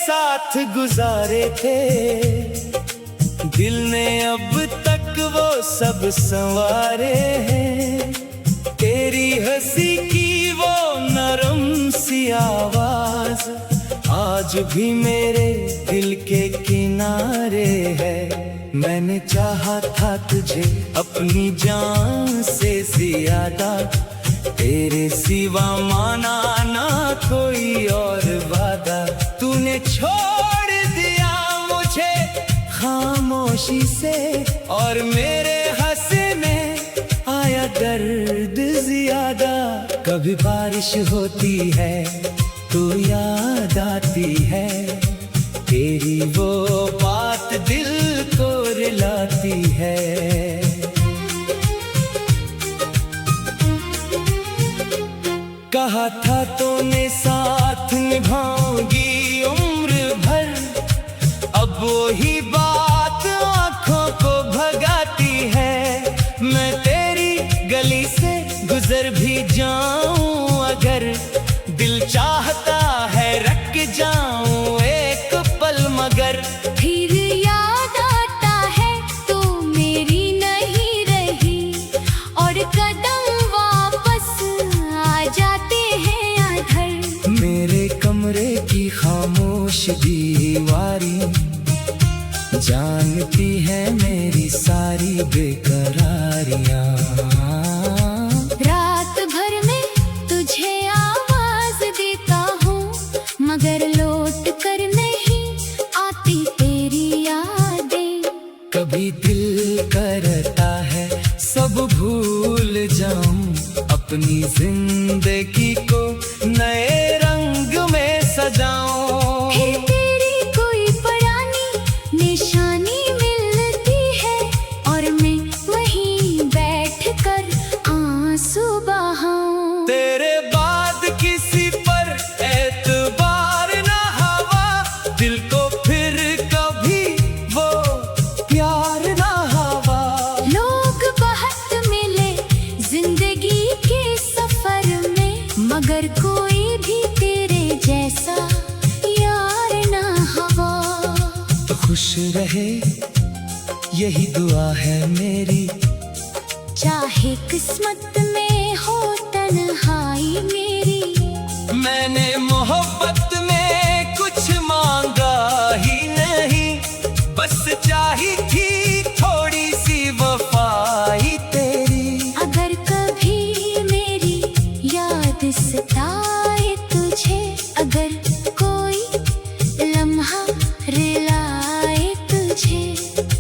साथ गुजारे थे, दिल ने अब तक वो सब संवारे हैं। तेरी हंसी की वो नरम सी आवाज आज भी मेरे दिल के किनारे है। मैंने चाहा था तुझे अपनी जान से ज्यादा, तेरे सिवा माना ना कोई और वादा। तूने छोड़ दिया मुझे खामोशी से, और मेरे हंसे में आया दर्द ज्यादा। कभी बारिश होती है तो याद आती है, तेरी वो बात दिल को रुलाती है। कहा था तूने साथ निभाऊंगी उम्र भर, अब वही बात आंखों को भगाती है। मैं तेरी गली से गुजर भी जाऊं अगर, दिल चाहता है रख जाऊं एक पल मगर। फिर याद आता है तो मेरी नहीं रही, और कदम वापस आ जाते हैं आधर। मेरे कमरे की खामोश दीवारी जानती है मेरी सारी बेकरारियां। रात भर में तुझे आवाज देता हूँ, मगर लौट कर नहीं आती तेरी यादें। कभी दिल करता है सब भूल जाऊं, अपनी जिंदगी को नए रंग में सजाऊं। फिर तेरी कोई पुरानी निशानी मिलती है, और मैं वहीं बैठ कर आंसू बहाऊं। तेरे बाद किसी पर एतबार ना हवा, दिल को फिर कभी वो प्यार ना हवा। लोग बहुत मिले जिंदगी के सफर में, मगर कोई भी तेरे जैसा यार ना हवा। तो खुश रहे यही दुआ है मेरी, चाहे किस्मत में हो तन्हाई मेरी। मैंने मोहब्बत में कुछ मांगा ही नहीं, बस चाही थी थोड़ी सी वफाई तेरी। अगर कभी मेरी याद सताए तुझे, अगर कोई लम्हा रुलाए तुझे,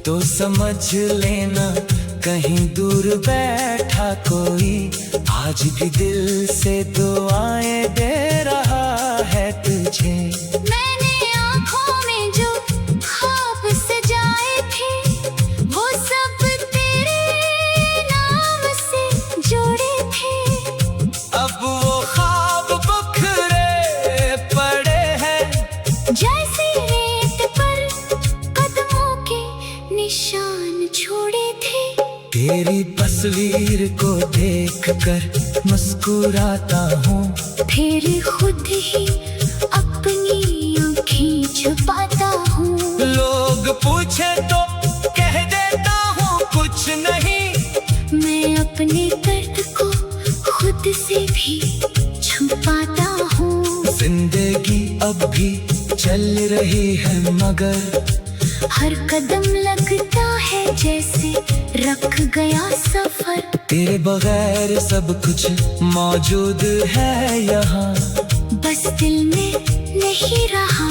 तो समझ लेना कहीं दूर बैठा कोई आज भी दिल से दुआएं दे रहा है तुझे। मैंने आँखों में जो ख्वाब सजाए थे, वो सब तेरे नाम से जोड़े थे। अब वो ख्वाब बिखरे पड़े हैं, जैसे रेत पर कदमों के निशान छोड़े थे। तेरी तस्वीर को देखकर मुस्कुराता हूँ, फिर खुद ही अपनी आँखें छुपाता हूँ। लोग पूछे तो कह देता हूँ कुछ नहीं, मैं अपने दर्द को खुद से भी छुपाता हूँ। जिंदगी अब भी चल रही है मगर, हर कदम लगता है जैसे रख गया सफर। तेरे बगैर सब कुछ मौजूद है यहाँ, बस दिल में नहीं रहा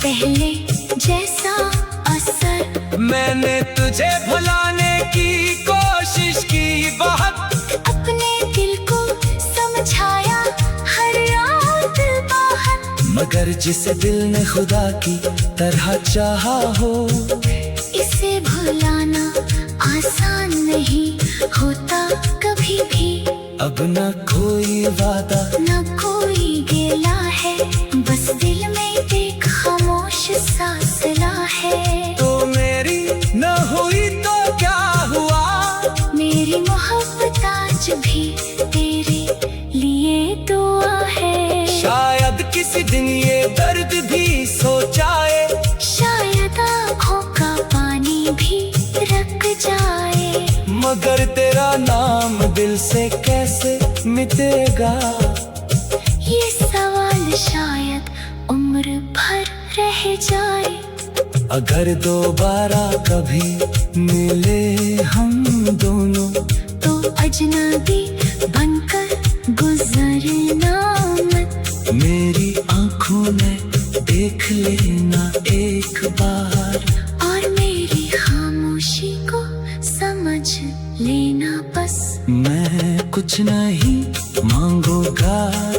पहले जैसा असर। मैंने तुझे भुलाने की कोशिश की बहुत, अपने दिल को समझाया हर रात बाहर, मगर जिसे दिल ने खुदा की तरह चाहा हो, इसे भुलाना आसान नहीं होता कभी भी। अब न कोई वादा न कोई गिला है, बस दिल में एक खामोश सा सिला है। तो मेरी न हुई तो क्या हुआ, मेरी मोहब्बत आज भी तेरे लिए दुआ है। शायद किसी दिन ये दर्द भी सोचा बीतेगा? ये सवाल शायद उम्र भर रह जाए। अगर दोबारा कभी मिले हम दोनों, तो अजनबी बनकर गुजरना मत। मेरी आंखों में देख लेना एक बार, और मेरी खामोशी को समझ लेना बस। मैं कुछ नहीं मांगूंगा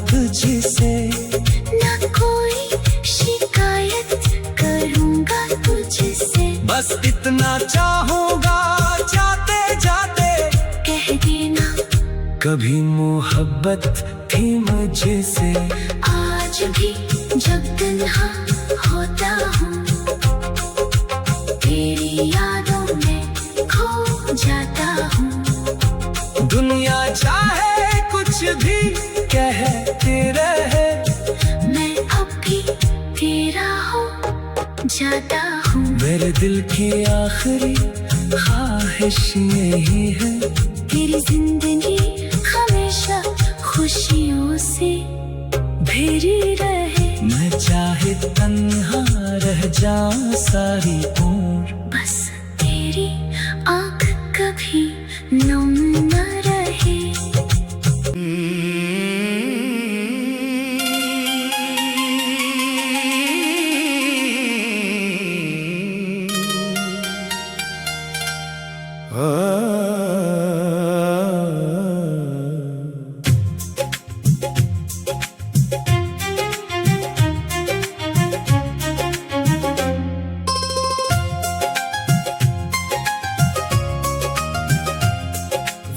तुझसे, न कोई शिकायत करूंगा तुझसे। बस इतना चाहूंगा जाते जाते कह देना कभी मोहब्बत थी मुझसे। आज भी जब तन्हा होता हूँ, तेरी यादों में खो जाता हूँ। दुनिया चाहे कुछ भी कहती रहे, मैं अब भी तेरा हो जाता हूँ। मेरे दिल की आखिरी ख्वाहिश यही है, तेरी जिंदगी हमेशा खुशियों से भरी रहे। मैं चाहे तन्हा रह जाऊं सारी उम्र, बस तेरी आँख कभी नम न रहे।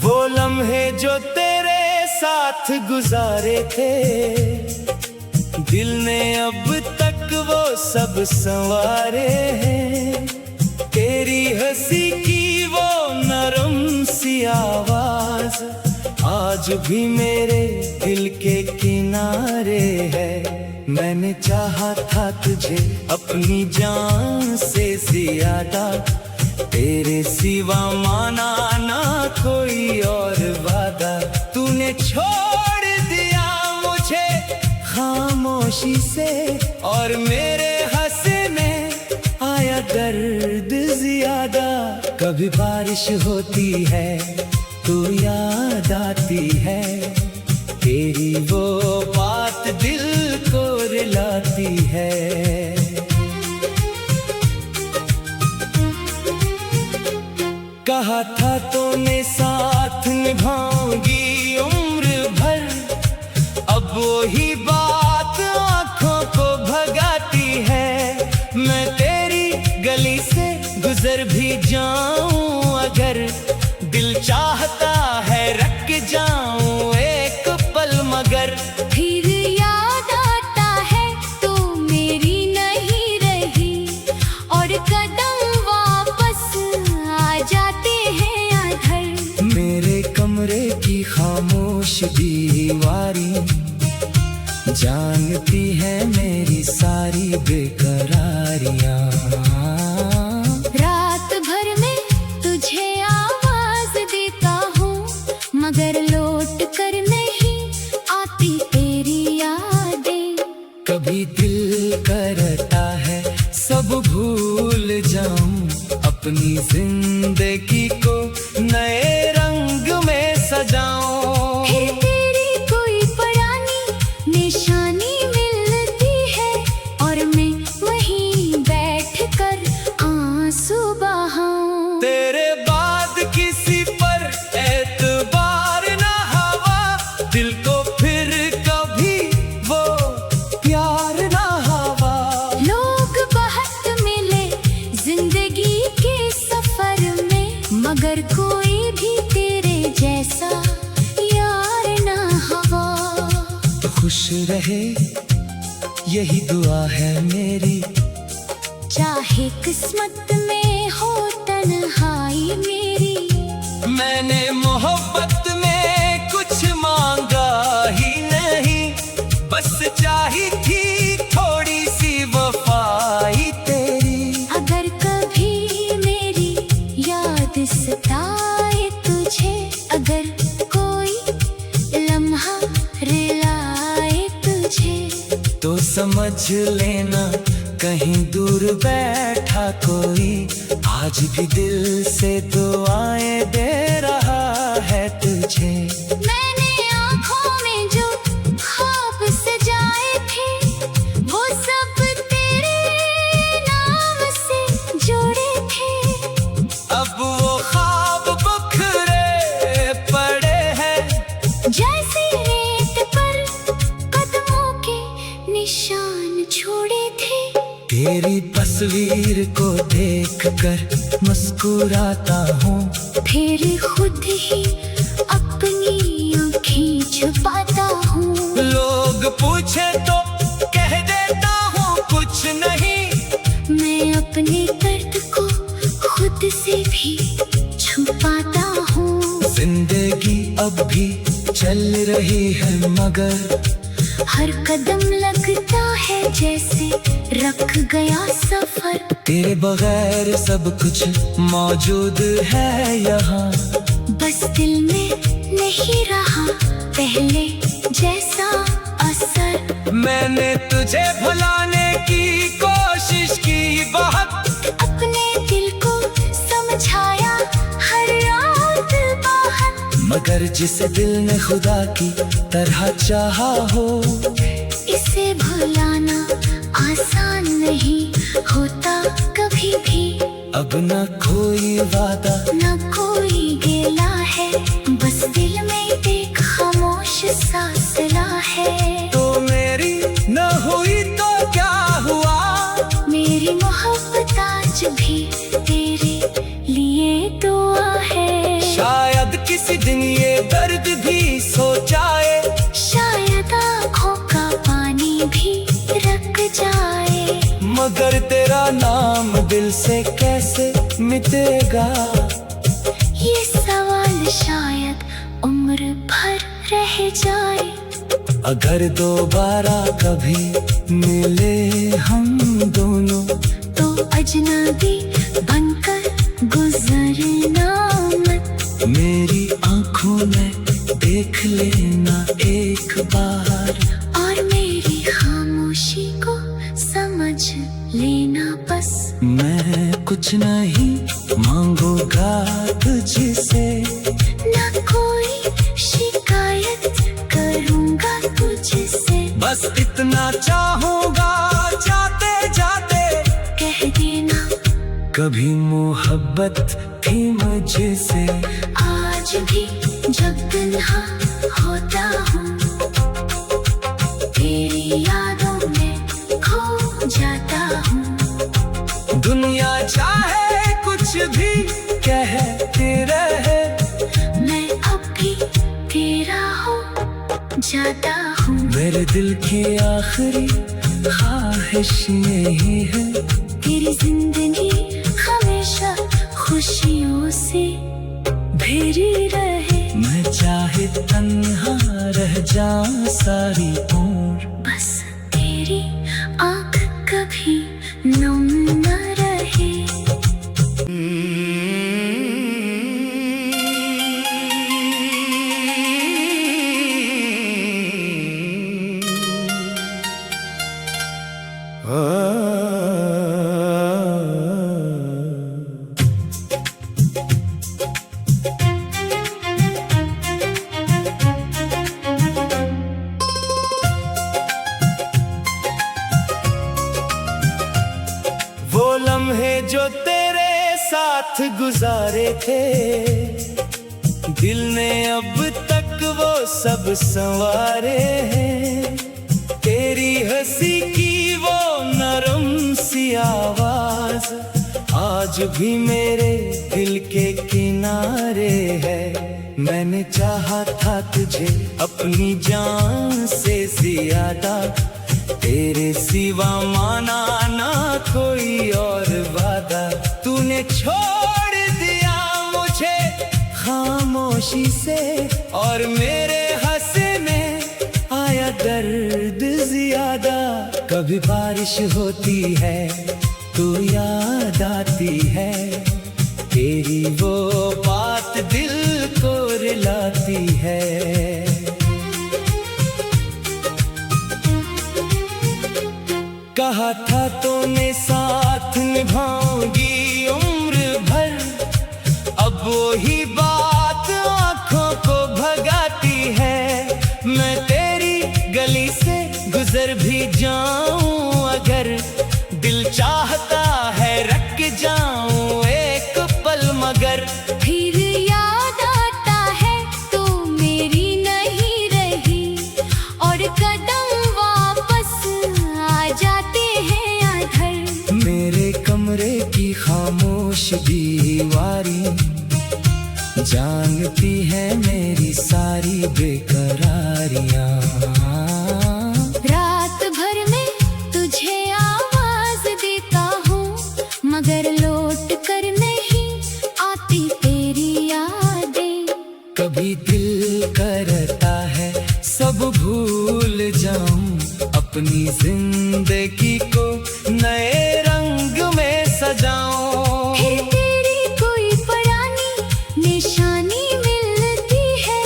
वो लम्हे जो तेरे साथ गुजारे थे, दिल ने अब तक वो सब संवारे हैं। तेरी हंसी की वो नरम सी आवाज आज भी मेरे दिल के किनारे है। मैंने चाहा था तुझे अपनी जान से ज्यादा, तेरे सिवा माना ना कोई और वादा। तूने छोड़ दिया मुझे खामोशी से, और मेरे हंसने आया दर्द ज्यादा। कभी बारिश होती है तो याद आती है, तेरी वो बात दिल को रुलाती है। कहा था तूने साथ निभाऊंगी उम्र भर, अब वही बात आंखों को भगाती है। मैं तेरी गली से गुजर भी जाऊं अगर, दिल चाहता है रख जाऊं एक पल मगर। फिर याद आता है तू मेरी नहीं रही, और कदम वापस आ जाते हैं अधर। मेरे कमरे की खामोश दीवारी जानती है मेरी सारी बेकरारियां। रात भर में तुझे आवाज देता हूँ, मगर लौट कर नहीं आती तेरी यादें। कभी दिल करता है सब भूल जाऊं, अपनी जिंदगी को नए रंग में सजाऊं। फिर तेरी कोई पुरानी निशानी मिलती है, और मैं वहीं बैठ कर आंसू बहाऊं। तेरे बाद किसी पर एतबार ना हवा, दिल को फिर कभी वो प्यार ना हवा। लोग बहुत मिले जिंदगी के सफर में, मगर कोई भी तेरे जैसा यार ना हवा। तो खुश रहे यही दुआ है मेरी, चाहे किस्मत में हो तन्हाई मेरी। मैंने मोहब्बत में कुछ मांगा ही नहीं, बस चाही थी थोड़ी सी वफाई तेरी। अगर कभी मेरी याद सताए तुझे, अगर कोई लम्हा समझ लेना कहीं दूर बैठा कोई आज भी दिल से दुआएं दे रहा है तुझे। मैंने आँखों में जो ख्वाब सजाए थे वो सब तेरे नाम से जोड़े थे। अब वो ख्वाब बिखरे पड़े हैं जैसे रेत पर कदमों के निशान छोड़े थे। तेरी तस्वीर को देखकर मुस्कुराता हूँ फिर खुद ही अपनी आँखें छुपाता हूँ। लोग पूछे तो कह देता हूँ कुछ नहीं। मैं अपने दर्द को खुद से भी छुपाता हूँ। जिंदगी अब भी चल रही है मगर हर कदम लगता है जैसे रख गया सफर। तेरे बगैर सब कुछ मौजूद है यहाँ, बस दिल में नहीं रहा पहले जैसा असर। मैंने तुझे भुलाने की कोशिश की बहुत, अपने दिल को समझाया हर रात बाहर। मगर जिसे दिल ने खुदा की तरह चाहा हो इसे भुलाना आसान नहीं होता कभी भी। अब न कोई वादा न कोई गिला है बस दिल में एक खामोश सा सिला है। तो मेरी न हुई तो क्या हुआ, मेरी मोहब्बत आज भी तेरे लिए दुआ है। शायद किसी दिन ये दर्द भी सो जाए, शायद आँखों का पानी भी रख जाए। मगर तेरा नाम दिल से कैसे मिटेगा, ये सवाल शायद उम्र भर रह जाए। अगर दोबारा कभी मिले हम दोनों तो अजनबी बनकर गुजरना मत। मेरी आंखों में देख लेना एक बार, और मेरी खामोशी को समझ लेना बस। मैं कुछ नहीं मांगूंगा तुझसे, न कोई शिकायत करूँगा तुझसे। बस इतना चाहूंगा जाते जाते कह देना कभी मोहब्बत थी मुझसे। आज भी जब तन्हा होता हूँ तेरी यादों में खो जाता हूँ। दुनिया चाहे कुछ भी कहती रहे, मैं अब भी तेरा हो जाता हूँ। मेरे दिल की आखिरी ख्वाहिश यही है, तेरी जिंदगी हमेशा खुशियों से भरी रहे। मैं चाहे तन्हा रह जाऊं सारी उम्र, बस तेरी आँख कभी नम न रहे। वो लम्हे जो तेरे साथ गुजारे थे, दिल ने अब तक वो सब संवारे हैं। तेरी हंसी की वो नरम सी आवाज आज भी मेरे दिल के किनारे है। मैंने चाहा था तुझे अपनी जान से ज्यादा, तेरे सिवा माना ना कोई और वादा। तूने छोड़ दिया मुझे खामोशी से, और मेरे हंसे में आया दर्द ज्यादा। कभी बारिश होती है तो याद आती है, तेरी वो बात दिल को रुलाती है। कहा था तूने साथ निभाऊंगी उम्र भर, अब वही बात आंखों को भगाती है। मैं तेरी गली से गुजर भी जाऊं अगर, दिल चाहता है रख जाऊं एक पल मगर। फिर याद आता है तू मेरी नहीं रही, और कदम वापस आ जाते हैं अधर। मेरे कमरे की खामोश दीवारी जानती है मेरी सारी बेकरारियां। रात भर में तुझे आवाज देता हूँ, मगर लौट कर नहीं आती तेरी यादें। कभी दिल करता है सब भूल जाऊं, अपनी जिंदगी को नए रंग में सजाऊं। फिर तेरी कोई पुरानी निशानी मिलती है,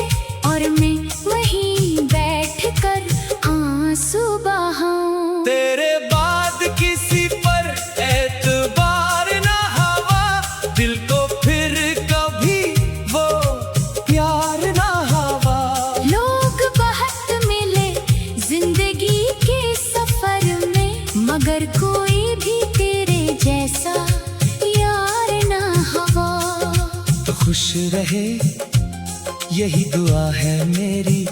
और मैं वहीं बैठ कर आंसू बहाऊं। तेरे बाद किसी पर एतबार ना हवा, दिल को फिर कभी वो प्यार ना हवा। लोग बहुत मिले जिंदगी के सफर में, मगर कोई भी तेरे जैसा यार ना हवा। तो खुश रहे यही दुआ है मेरी,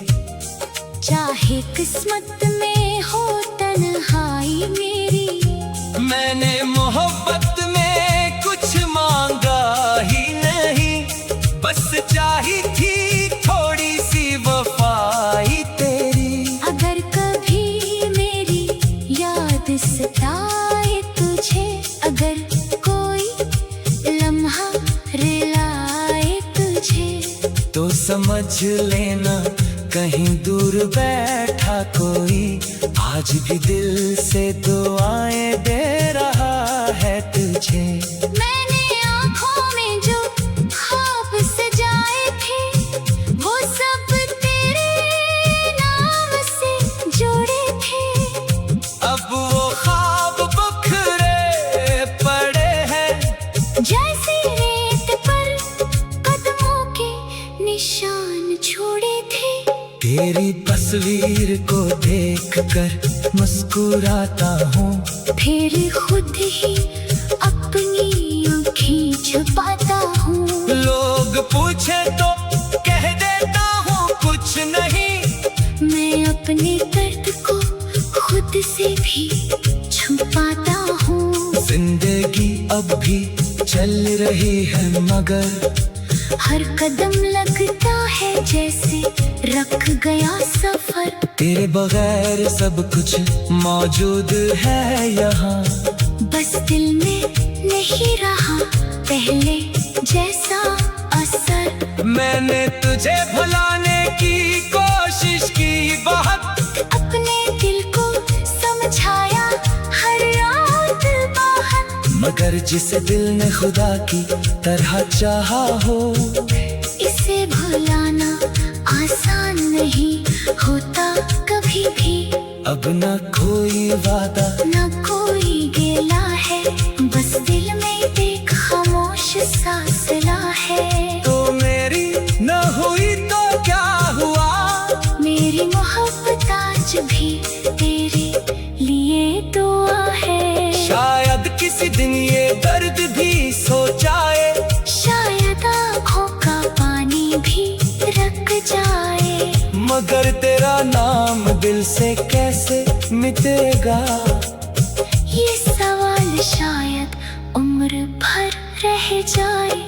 चाहे किस्मत में हो तन्हाई मेरी। मैंने मोहब्बत में कुछ मांगा ही नहीं, बस चाही थी थोड़ी सी वफाई तेरी। अगर कभी मेरी याद सताए तुझे, अगर कोई लम्हा रुलाए तुझे, तो समझ लेना कहीं दूर बैठा कोई, आज भी दिल से दुआएं दे रहा है तुझे। मैंने आँखों में जो ख्वाब सजाए थे, वो सब तेरे नाम से जोड़े थे। अब वो ख्वाब बिखरे पड़े हैं, जैसे रेत पर कदमों के निशान छोड़े थे। तेरी तस्वीर को देखकर मुस्कुराता हूँ, फिर खुद ही अपनी आँखें छुपाता हूँ। लोग पूछे तो कह देता हूँ कुछ नहीं, मैं अपने दर्द को खुद से भी छुपाता हूँ। जिंदगी अब भी चल रही है मगर, हर कदम लगता है जैसे रख गया सफर। तेरे बगैर सब कुछ मौजूद है यहाँ, बस दिल में नहीं रहा पहले जैसा असर। मैंने तुझे भुलाने की कोशिश की बहुत, अपने दिल को समझाया हर रात बहुत, मगर जिसे दिल ने खुदा की तरह चाहा हो, इसे भुलाना आसान नहीं होता कभी भी। अब न कोई वादा न कोई गिला है, बस दिल में एक खामोश सा सिला है। तो मेरी न हुई तो क्या हुआ, मेरी मोहब्बत आज भी तेरे लिए दुआ है। शायद किसी दिन ये दर्द भी सो जाए, शायद आँखों का पानी भी रख जाए, मगर तेरा नाम दिल से कैसे मिटेगा, ये सवाल शायद उम्र भर रह जाए।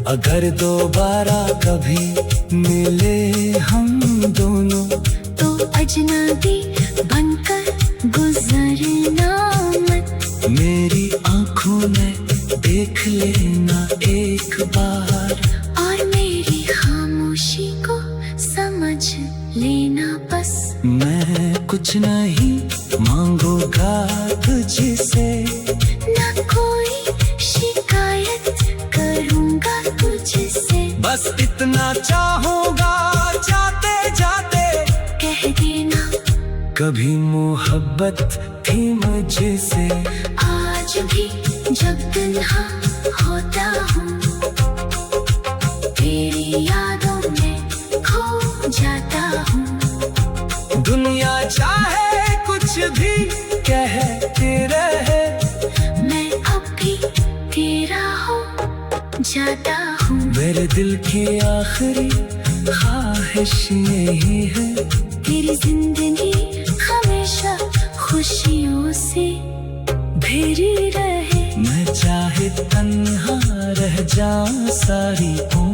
अगर दोबारा कभी मिले हम दोनों, तो अजनबी बनकर गुजरना मत। मेरी आंखों में देख लेना एक बार, और मेरी खामोशी को समझ लेना बस। मैं कुछ नहीं मांगूंगा तुझसे, न कोई शिकायत करूँगा तुझसे। बस इतना चाहूंगा जाते जाते कह देना कभी मोहब्बत थी मुझसे। आज भी जब तन्हा होता हूँ तेरी यादों में खो जाता हूँ। दुनिया चाहे कुछ भी कहती रहे, मैं अब भी तेरा हो जाता हूँ। मेरे दिल की आखिरी ख्वाहिश यही है, तेरी जिंदगी हमेशा खुशियों से भरी रहे। मैं चाहे तन्हा रह जाऊं सारी उम्र,